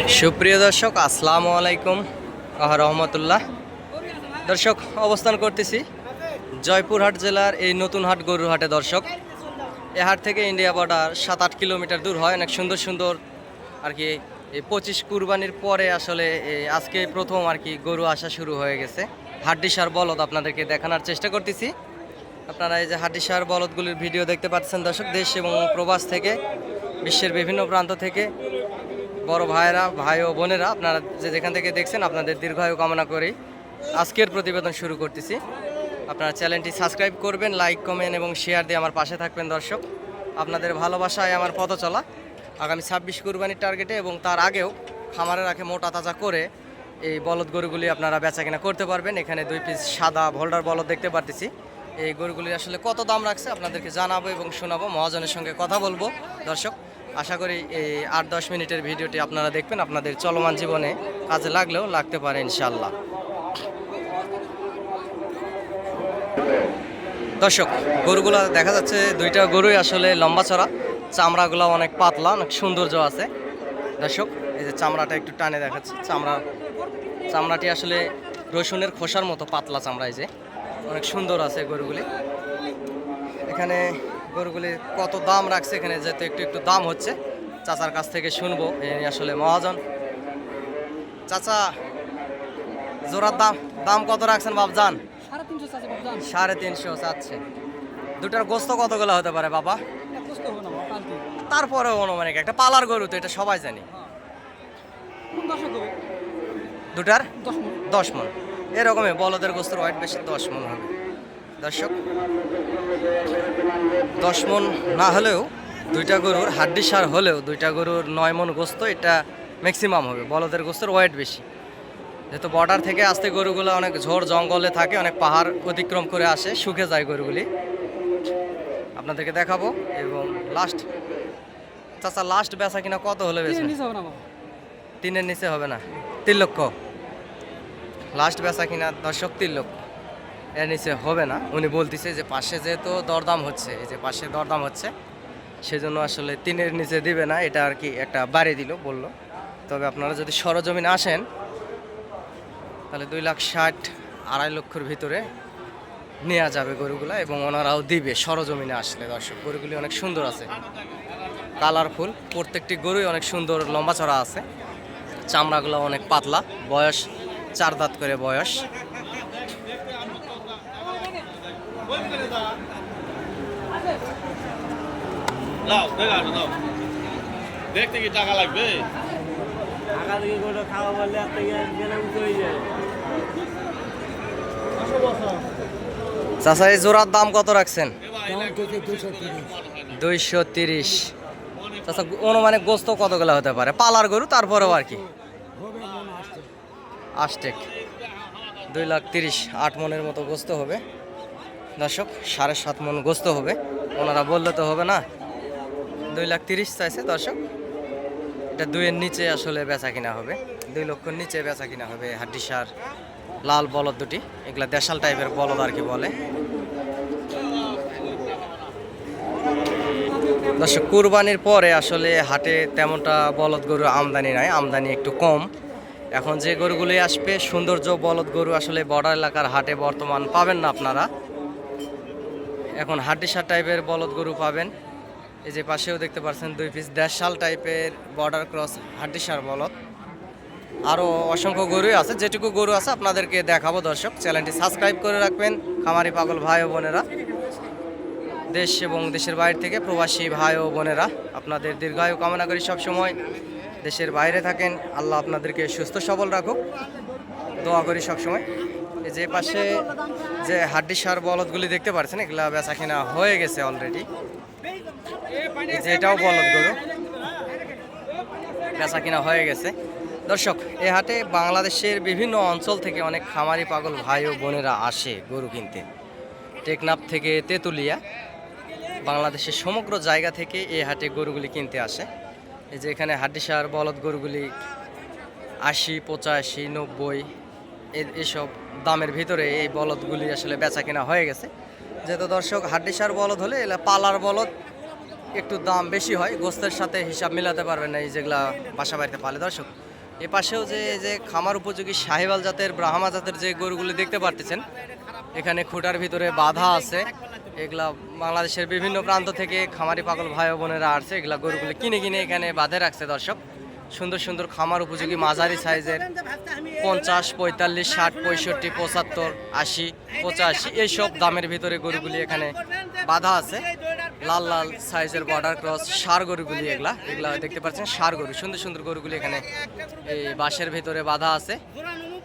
সুপ্রিয় দর্শক, আসসালামু আলাইকুম রহমতুল্লাহ। দর্শক, অবস্থান করতেছি জয়পুরহাট জেলার এই নতুন হাট গরুর হাটে। দর্শক, এ হাট থেকে ইন্ডিয়া বর্ডার 7-8 কিলোমিটার দূর হয়। অনেক সুন্দর সুন্দর আর কি এই 25 কুরবানির পরে আসলে আজকে প্রথম আর কি গরু আসা শুরু হয়ে গেছে। হাড্ডিসার বলদ আপনাদেরকে দেখানোর চেষ্টা করতেছি। আপনারা এই যে হাড্ডিসার বলদগুলির ভিডিও দেখতে পাচ্ছেন দর্শক, দেশ এবং প্রবাস থেকে, বিশ্বের বিভিন্ন প্রান্ত থেকে বড় ভাইয়েরা, ভাই ও বোনেরা, আপনারা যে যেখান থেকে দেখছেন আপনাদের দীর্ঘায়ু কামনা করেই আজকের প্রতিবেদন শুরু করতেছি। আপনারা চ্যানেলটি সাবস্ক্রাইব করবেন, লাইক, কমেন্ট এবং শেয়ার দিয়ে আমার পাশে থাকবেন। দর্শক, আপনাদের ভালোবাসায় আমার পথ চলা। আগামী 26 কুরবানির টার্গেটে এবং তার আগেও খামারে রাখে মোটা তাজা করে এই বলদ গরুগুলি আপনারা বেচা কিনা করতে পারবেন। এখানে 2 পিস সাদা ভোল্ডার বলদ দেখতে পারতেছি। এই গরুগুলির আসলে কত দাম রাখছে আপনাদেরকে জানাবো এবং শোনাবো, মহাজনের সঙ্গে কথা বলবো। দর্শক, আশা করি এই 8-10 মিনিটের ভিডিওটি আপনারা দেখবেন, আপনাদের চলমান জীবনে কাজে লাগলেও লাগতে পারে ইনশাল্লাহ। দর্শক, গরুগুলো দেখা যাচ্ছে দুইটা গরুই আসলে লম্বা চড়া, চামড়াগুলো অনেক পাতলা, অনেক সৌন্দর্য আছে। দর্শক, এই যে চামড়াটা একটু টানে দেখাচ্ছে, চামড়াটি আসলে রসুনের খোসার মতো পাতলা চামড়া। এই যে অনেক সুন্দর আছে গরুগুলি। এখানে গরুগুলি কত দাম রাখছে, এখানে যেহেতু একটু একটু দাম হচ্ছে, চাচার কাছ থেকে শুনবো। আসলে মহাজন চাচা, জোড়ার দাম কত রাখছেন বাবজান? 350 চাচ্ছে। দুটার গোস্ত কতগুলো হতে পারে বাবা? তারপরে অনুমানিক একটা পালার গরু তো, এটা সবাই জানি। দুটার 10 মন এরকমই। বলদের গোস্তর ওয়েট বেশি, 10 মন হবে। দর্শক, 10 মন না হলেও দুইটা গরুর হাড্ডি সার হলেও দুইটা গরুর 9 মন গোস্ত, এটা ম্যাক্সিমাম হবে। বলদের গোস্তর ওয়েট বেশি, যেহেতু বর্ডার থেকে আসতে গরুগুলো অনেক ঝোড় জঙ্গলে থাকে, অনেক পাহাড় অতিক্রম করে আসে, শুকে যায় গরুগুলি। আপনাদেরকে দেখাবো। এবং লাস্ট চাচা, লাস্ট বেচা কিনা কত হলে বেচবেন? 3-এর নিচে হবে না? 3 লক্ষ লাস্ট বেচা কিনা দর্শক, 3 লক্ষ। এর নিচে হবে না উনি বলতেছে। যে পাশে যেহেতু দরদাম হচ্ছে, এই যে পাশে দরদাম হচ্ছে, সেজন্য আসলে 3-এর নিচে দিবে না, এটা আর কি একটা বাড়ি দিল বললো। তবে আপনারা যদি সরজমিনে আসেন তাহলে 2,60,000 2.5 লক্ষের ভিতরে নেওয়া যাবে গরুগুলো, এবং ওনারাও দিবে সরজমিনে আসলে। দর্শক, গরুগুলি অনেক সুন্দর আছে, কালারফুল, প্রত্যেকটি গরুই অনেক সুন্দর লম্বা চড়া আছে, চামড়াগুলো অনেক পাতলা, বয়স 4 দাঁত করে বয়স। দেখতে কি টাকা লাগবে? টাকা দিয়ে গোটা খাওয়া বললে চাচা, এই জোড়ার দাম কত রাখছেন? 230। চাচা, অনুমানিক গোস্ত কতগুলো হতে পারে? পালার গরু তারপরেও আর কি আষ্টেক 2,30,000, 8 মনের মতো গোস্ত হবে। দর্শক, 7.5 মন গোস্ত হবে। ওনারা বললে তো হবে না, 2,30,000 চাইছে। দর্শক, এটা 2-এর নিচে আসলে বেচা কিনা হবে, 2 লক্ষর নিচে বেচা কিনা হবে। হাড্ডিসার লাল বলদ দুটি, এগুলা দেশাল টাইপের বলদ আর কি বলে। দর্শক, কুরবানির পরে আসলে হাটে তেমনটা বলদ গরু আমদানি নাই, আমদানি একটু কম। এখন যে গরুগুলি আসবে সৌন্দর্য বলদ গরু আসলে বর্ডার এলাকার হাটে বর্তমান পাবেন না আপনারা। এখন হাড্ডিসার টাইপের বলদ গরু পাবেন। এই যে পাশেও দেখতে পাচ্ছেন 2 পিস দেশাল টাইপের বর্ডার ক্রস হাড্ডিসার বলদ। আরও অসংখ্য গরুই আছে, যেটুকু গরু আছে আপনাদেরকে দেখাবো। দর্শক, চ্যানেলটি সাবস্ক্রাইব করে রাখবেন। খামারি পাগল ভাই ও বোনেরা, দেশ এবং দেশের বাইরে থেকে প্রবাসী ভাই ও বোনেরা, আপনাদের দীর্ঘায়ু কামনা করি। সবসময় দেশের বাইরে থাকেন, আল্লাহ আপনাদেরকে সুস্থ সবল রাখুক, দোয়া করি সবসময়। এই যে পাশে যে হাড্ডিসার বলদগুলি দেখতে পাচ্ছেন, এগুলা বেচা কিনা হয়ে গেছে অলরেডি। এই যে এটাও বলদ গরু, বেচা কিনা হয়ে গেছে। দর্শক, এই হাটে বাংলাদেশের বিভিন্ন অঞ্চল থেকে অনেক খামারি পাগল ভাই ও বোনেরা আসে গরু কিনতে। টেকনাফ থেকে তেঁতুলিয়া, বাংলাদেশের সমগ্র জায়গা থেকে এই হাটে গরুগুলি কিনতে আসে। এই যে এখানে হাড্ডিসার বলদ গরুগুলি 80, 85, 90 এসব দামের ভিতরে এই বলদগুলি আসলে বেচা কিনা হয়ে গেছে। যেহেতু দর্শক, হাড্ডিসার বলদ হলে এলা পালার বলদ, একটু দাম বেশি হয়, গোস্তের সাথে হিসাব মিলাতে পারবেন না এই যেগুলা বাসা বাড়িতে পালে। দর্শক, এ পাশেও যে এই যে খামার উপযোগী শাহিওয়াল জাতের ব্রাহ্মা জাতের যে গরুগুলি দেখতে পারতেছেন, এখানে খুঁটার ভিতরে বাধা আছে। এগুলা বাংলাদেশের বিভিন্ন প্রান্ত থেকে খামারি পাগল ভাই ও বোনেরা আসছে, এগুলা গরুগুলি কিনে কিনে এখানে বাঁধে রাখছে দর্শক। সুন্দর সুন্দর খামার উপযোগী মাঝারি সাইজের 50, 45, 60, 65, 75, 80, 85 এইসব দামের ভিতরে গরুগুলি এখানে বাঁধা আছে। লাল লাল সাইজের বর্ডার ক্রস ষাঁড় গরুগুলি এগুলা এগুলা দেখতে পাচ্ছেন, ষাঁড় গরু। সুন্দর সুন্দর গরুগুলি এখানে এই বাঁশের ভিতরে বাঁধা আছে।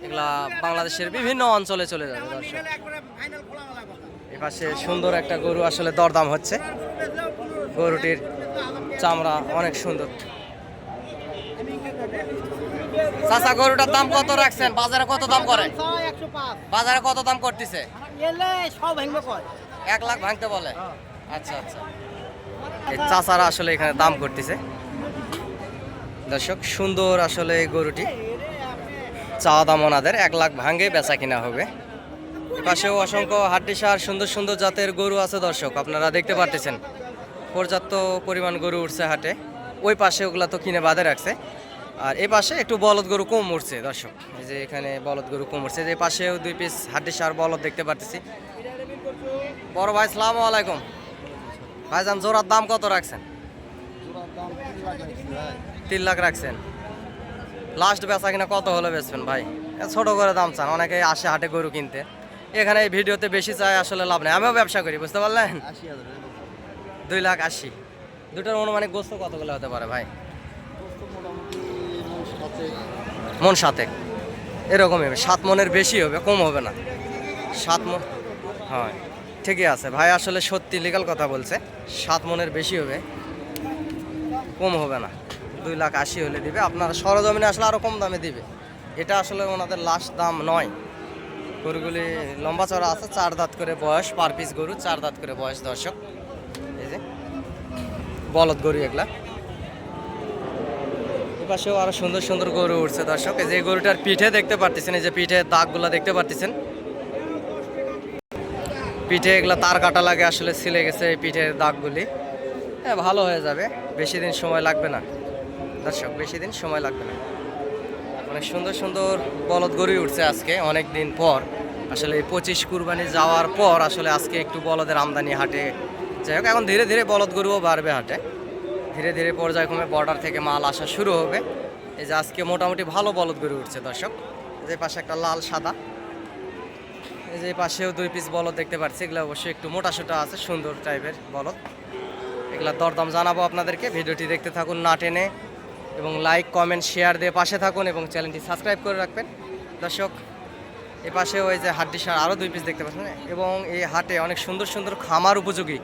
এগুলা বাংলাদেশের বিভিন্ন অঞ্চলে চলে যাবে দর্শক। এপাশে সুন্দর একটা গরু আসলে দরদাম হচ্ছে। গরুটির চামড়া অনেক সুন্দর। চাচা, গরুটার দাম কত রাখছেন? বাজারে কত দাম করে? বাজারে কত দাম করতেছে? 1 লাখ ভাঙতে বলে। আচ্ছা আচ্ছা, এই চাচারা আসলে এখানে দাম করতেছে দর্শক। সুন্দর আসলে এই গরুটি, চাওয়া দাম ওনাদের 1 লাখ ভাঙে বেচা কিনা হবে। পাশেও অসংখ্য হাড্ডিসার সুন্দর সুন্দর জাতের গরু আছে দর্শক, আপনারা দেখতে পারতেছেন। পর্যাপ্ত পরিমাণ গরু উঠছে হাটে। ওই পাশে ওগুলা তো কিনে বাঁধে রাখছে, আর এই পাশে একটু বলদ গরু কম উঠছে দর্শক। এই যে এখানে বলদ গরু কম উঠছে। যে পাশেও 2 পিস হাড্ডিসার বলদ দেখতে পারতেছি। বড় ভাই, আসসালামু আলাইকুম। ভাইজান, জোড়ার দাম কত রাখছেন? 3 লাখ রাখছেন। লাস্ট বেচা কিনা কত হলে বেচবেন ভাই? ছোট করে দাম চান, অনেকে আসে হাটে গরু কিনতে। এখানে এই ভিডিওতে বেশি চাই, আসলে লাভ নেই। আমিও ব্যবসা করি, বুঝতে পারলেন। 2,80,000। দুটোর অনুমানিক গোস্ত কতগুলো হতে পারে ভাই? মন 7 এরকমই হবে। 7 মনের বেশি হবে, কম হবে না। 7 মন, হয় ঠিকই আছে ভাই। আসলে সত্যি লিগাল কথা বলছে। 7 মনের বেশি হবে, কম হবে না। 2,80,000 হলে দিবে। আপনারা সরজমিনে আসলে আরও কম দামে দিবে। এটা আসলে ওনাদের লাস্ট দাম নয়। গরুগুলি লম্বা চড়া আছে, 4 দাঁত করে বয়স। পার পিস গরু 4 দাঁত করে বয়স দর্শক। এই যে বলদ গরু এগুলা। এপাশেও আরো সুন্দর সুন্দর গরু উঠছে দর্শক। এই যে গরুটার পিঠে দেখতে পারতেছেন, এই যে পিঠে দাগগুলা দেখতে পারতেছেন। পিঠে এগুলা তার কাটা লাগে, আসলে ছিলে গেছে এই পিঠের দাগগুলি। হ্যাঁ, ভালো হয়ে যাবে, বেশি দিন সময় লাগবে না দর্শক, বেশি দিন সময় লাগবে না। অনেক সুন্দর সুন্দর বলদ গরুই উঠছে আজকে অনেক দিন পর। আসলে এই 25 কুরবানি যাওয়ার পর আসলে আজকে একটু বলদের আমদানি হাটে। যাই হোক, এখন ধীরে ধীরে বলদ গরুও বাড়বে হাটে। ধীরে ধীরে পর্যায়ক্রমে বর্ডার থেকে মাল আসা শুরু হবে। এই যে আজকে মোটামুটি ভালো বলদ গরু উঠছে দর্শক। যে পাশে একটা লাল সাদা, এই যে পাশেও 2 পিস বলদ দেখতে পাচ্ছি। এগুলো অবশ্যই একটু মোটাসোটা আছে, সুন্দর টাইপের বলদ। এগুলা দরদাম জানাবো আপনাদেরকে। ভিডিওটি দেখতে থাকুন না টেনে, এবং লাইক কমেন্ট শেয়ার দিয়ে পাশে থাকুন, এবং চ্যানেলটি সাবস্ক্রাইব করে রাখবেন দর্শক। এ পাশে ওই যে হাড্ডিসার আরও 2 পিস দেখতে পাচ্ছেন। এবং এই হাটে অনেক সুন্দর সুন্দর খামার উপযোগী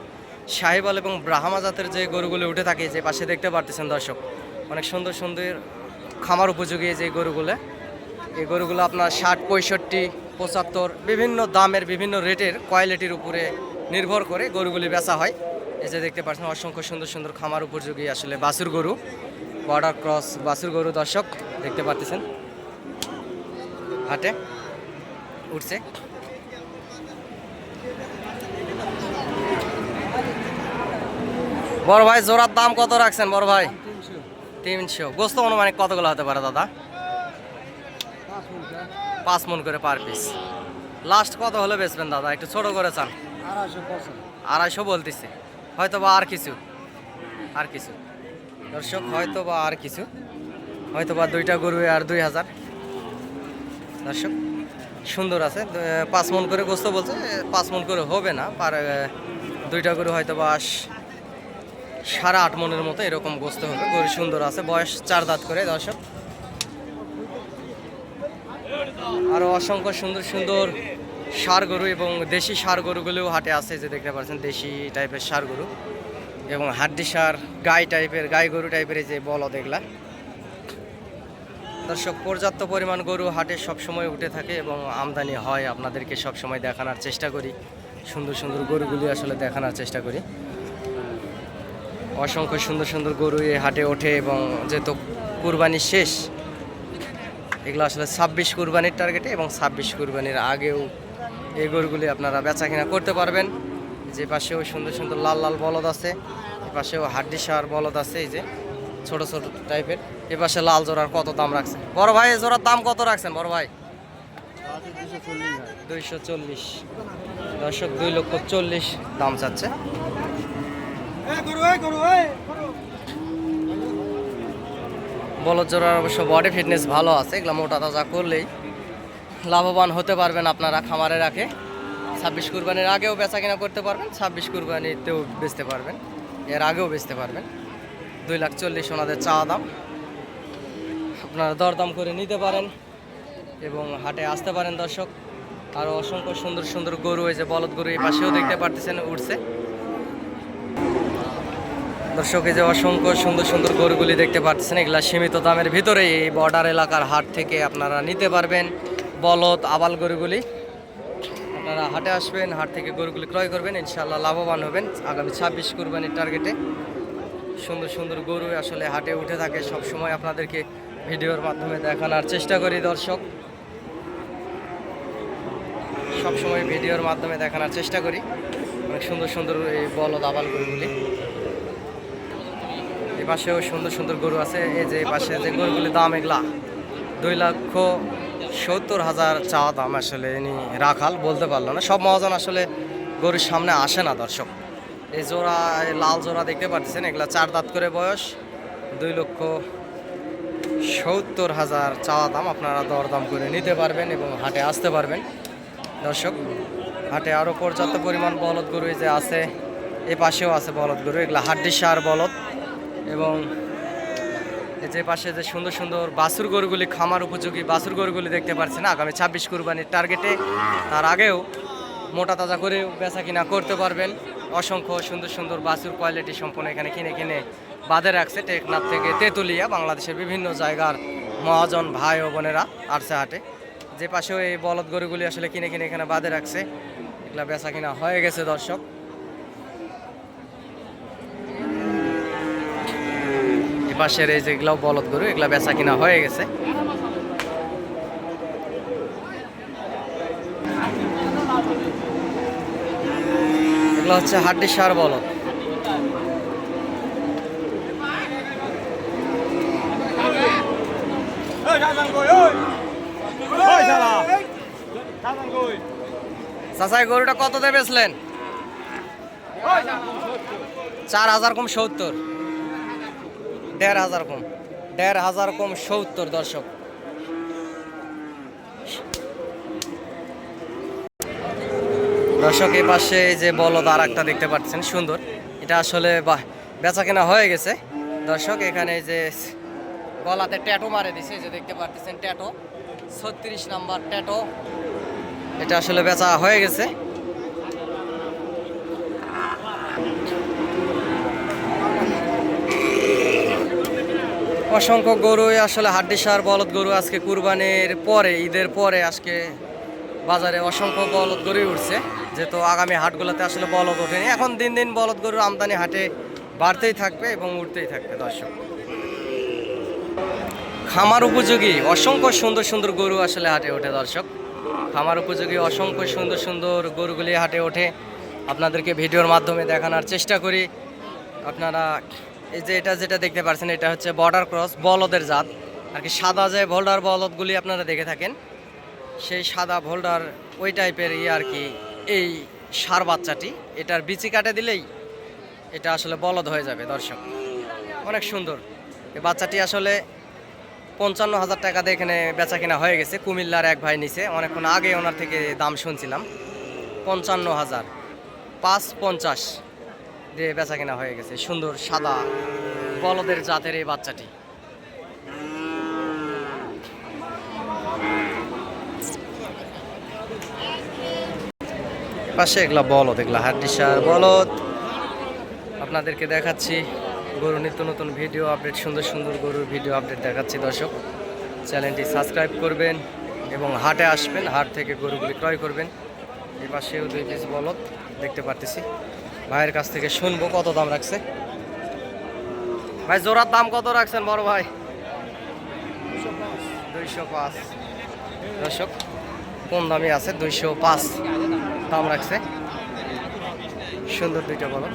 শাহিওয়াল এবং ব্রাহ্মা জাতের যে গরুগুলো উঠে থাকে, যে পাশে দেখতে পারতেছেন দর্শক। অনেক সুন্দর সুন্দর খামার উপযোগী যে গরুগুলো, এই গরুগুলো আপনার 60, 65, 75 বিভিন্ন দামের বিভিন্ন রেটের কোয়ালিটির উপরে নির্ভর করে গরুগুলি বেচা হয়। এই যে দেখতে পাচ্ছেন অসংখ্য সুন্দর সুন্দর খামার উপযোগী আসলে বাছুর গরু, বর্ডার ক্রস বাছুর গরু দর্শক দেখতে পাচ্ছেন হাটে উঠছে। বড় ভাই, জোড়ার দাম কত রাখছেন বড় ভাই? 300। গোস্ত অনুমানিক কতগুলো হতে পারে দাদা? 5 মন করে পার পিস। লাস্ট কত হলে বেচবেন দাদা? একটু ছোট করে চান। 250 বলতেছে। হয়তো বা আর কিছু দর্শক, হয়তো বা আর কিছু, হয়তো বা 2টা গরু আর 2,000 দর্শক। সুন্দর আছে, 5 মন করে গোস্ত বলছে। 5 মন করে হবে না, পার 2টা গরু হয়তো বা 8.5 মনের মতো এরকম গোস্ত হবে। গরু সুন্দর আছে, বয়স 4 দাঁত করে দর্শক। আরও অসংখ্য সুন্দর সুন্দর ষাঁড় গরু এবং দেশি ষাঁড় গরুগুলোও হাটে আছে, যে দেখতে পাচ্ছেন দেশি টাইপের ষাঁড় গরু এবং হাড্ডি ষাঁড় গাই গরু টাইপের যে বলদ এগুলা দর্শক। পর্যাপ্ত পরিমাণ গরু হাটে সবসময় উঠে থাকে এবং আমদানি হয়। আপনাদেরকে সবসময় দেখানোর চেষ্টা করি, সুন্দর সুন্দর গরুগুলি আসলে দেখানোর চেষ্টা করি। অসংখ্য সুন্দর সুন্দর গরু এই হাটে ওঠে, এবং যেহেতু কুরবানি শেষ, এগুলো আসলে 26 কুরবানির টার্গেটে, এবং 26 কুরবানির আগেও এই গরুগুলি আপনারা বেচা কিনা করতে পারবেন। যে পাশেও সুন্দর সুন্দর লাল লাল বলদ আছে, এ পাশেও হাড্ডি ষাঁড় বলদ আছে। এই যে ছোট ছোট টাইপের। এ পাশে লাল জোড়ার কত দাম রাখছেন বড় ভাই? এই জোড়ার দাম কত রাখছেন বড় ভাই? 240। দর্শক 2,40,000 দাম চাচ্ছে। বলদ জোড়ার অবশ্য বডি ফিটনেস ভালো আছে, এগুলো মোটা তাজা করলেই লাভবান হতে পারবেন আপনারা খামারে রাখে। 26 কুরবানির আগেও বেচা কিনা করতে পারবেন, 26 কুরবানিতেও বেচতে পারবেন, এর আগেও বেচতে পারবেন। 2,40,000 ওনাদের চাওয়া দাম। আপনারা দরদাম করে নিতে পারেন এবং হাটে আসতে পারেন দর্শক। আরও অসংখ্য সুন্দর সুন্দর গরু, এই যে বলদ গরু এই পাশেও দেখতে পারতেছেন উঠছে দর্শক। এই যে অসংখ্য সুন্দর সুন্দর গরুগুলি দেখতে পাচ্ছেন, এগুলা সীমিত দামের ভিতরে এই বর্ডার এলাকার হাট থেকে আপনারা নিতে পারবেন। বলদ আবাল গরুগুলি আপনারা হাটে আসবেন, হাট থেকে গরুগুলি ক্রয় করবেন, ইনশাআল্লাহ লাভবান হবেন। আগামী 26 কুরবানির টার্গেটে সুন্দর সুন্দর গরু আসলে হাটে উঠে থাকে, সব সময় আপনাদেরকে ভিডিওর মাধ্যমে দেখানোর চেষ্টা করি দর্শক। সব সময় ভিডিওর মাধ্যমে দেখানোর চেষ্টা করি অনেক সুন্দর সুন্দর এই বলদ আবাল গরুগুলি। এই পাশেও সুন্দর সুন্দর গরু আছে। এই যে পাশে যে গরুগুলির দাম এগুলা 2,70,000 চাওয়া দাম। আসলে ইনি রাখাল, বলতে পারলো না, সব মহাজন আসলে গরুর সামনে আসে না দর্শক। এই জোড়া, এই লাল জোড়া দেখতে পাচ্ছেন, এগুলা 4 দাঁত করে বয়স। 2,70,000 চাওয়া দাম। আপনারা দরদাম করে নিতে পারবেন এবং হাটে আসতে পারবেন দর্শক। হাটে আরও পর্যাপ্ত পরিমাণ বলদ গরু যে আছে, এ পাশেও আছে বলদ গরু, এগুলা হাড্ডি সার বলদ। এবং এই যে পাশে যে সুন্দর সুন্দর বাছুর গরুগুলি, খামার উপযোগী বাছুর গরুগুলি দেখতে পাচ্ছেন আগামী 26 কুরবানির টার্গেটে। তার আগেও মোটা তাজা করে বেচা কিনা করতে পারবেন। অসংখ্য সুন্দর সুন্দর বাছুর কোয়ালিটি সম্পন্ন এখানে কিনে কিনে বাঁধে রাখছে। টেকনাফ থেকে তেঁতুলিয়া, বাংলাদেশের বিভিন্ন জায়গার মহাজন ভাই ও বোনেরা আসছে হাটে। যে পাশেও এই বলদ গরুগুলি আসলে কিনে কিনে এখানে বাঁধে রাখছে, এগুলা বেচা কিনা হয়ে গেছে দর্শক। এ পাশের এই যেগুলো বলদ গরু, এগুলা বেচা কিনা হয়ে গেছে। এগুলো হচ্ছে হাড্ডি সার বলদ। চাচা গরুটা কত দিয়ে বেচলেন? 4,000 কম 70, 1,500 কম, 1,500 কম 70 দর্শক। দর্শক এই পাশে যে বলদ আর একটা দেখতে পাচ্ছেন সুন্দর, এটা আসলে বেচা কেনা হয়ে গেছে দর্শক। এখানে যে গলাতে ট্যাটু মারে দিছে, যে দেখতে পাচ্ছেন ট্যাটু, 36 নাম্বার ট্যাটু, এটা আসলে বেচা হয়ে গেছে। অসংখ্য গরুই আসলে হাড্ডি সার বলদ গরু আজকে কুরবানির পরে, ঈদের পরে আজকে বাজারে অসংখ্য বলদ গরুই উঠছে, যেহেতু আগামী হাটগুলোতে আসলে বলদ ওঠেনি। এখন দিন দিন বলদ গরুর আমদানি হাটে বাড়তেই থাকবে এবং উঠতেই থাকবে দর্শক। খামার উপযোগী অসংখ্য সুন্দর সুন্দর গরু আসলে হাটে ওঠে দর্শক। খামার উপযোগী অসংখ্য সুন্দর সুন্দর গরুগুলি হাটে ওঠে, আপনাদেরকে ভিডিওর মাধ্যমে দেখানোর চেষ্টা করি। আপনারা এই যে এটা যেটা দেখতে পাচ্ছেন, এটা হচ্ছে বর্ডার ক্রস বলদের জাত আর কি। সাদা যে ভোল্ডার বলদগুলি আপনারা দেখে থাকেন, সেই সাদা ভোল্ডার ওই টাইপের আর কি এই সার বাচ্চাটি। এটার বিচি কাটে দিলেই এটা আসলে বলদ হয়ে যাবে দর্শক। অনেক সুন্দর এই বাচ্চাটি, আসলে 55,000 টাকা দিয়ে এখানে বেচা কিনা হয়ে গেছে। কুমিল্লার এক ভাই নিছে, অনেকক্ষণ আগে ওনার থেকে দাম শুনছিলাম। 55,000, 550 দিয়ে বেচা কিনা হয়ে গেছে। সুন্দর সাদা বলদের জাতের এই বাচ্চাটি। পাশে এগুলা বলদ, এগুলা হাড্ডি সার বলদ। আপনাদেরকে দেখাচ্ছি গরু নিত্য নতুন ভিডিও আপডেট, সুন্দর সুন্দর গরুর ভিডিও আপডেট দেখাচ্ছি দর্শক। চ্যানেলটি সাবস্ক্রাইব করবেন এবং হাটে আসবেন, হাট থেকে গরুগুলি ক্রয় করবেন। এই পাশেও 2 পিস বলদ দেখতে পারতেছি। ভাইয়ের কাছ থেকে শুনবো কত দাম রাখছে। ভাই জোড়ার দাম কত রাখছেন বড় ভাই? 205 দর্শক, কম দামি আছে, 205 দাম রাখছে। সুন্দর দুইটা বলদ।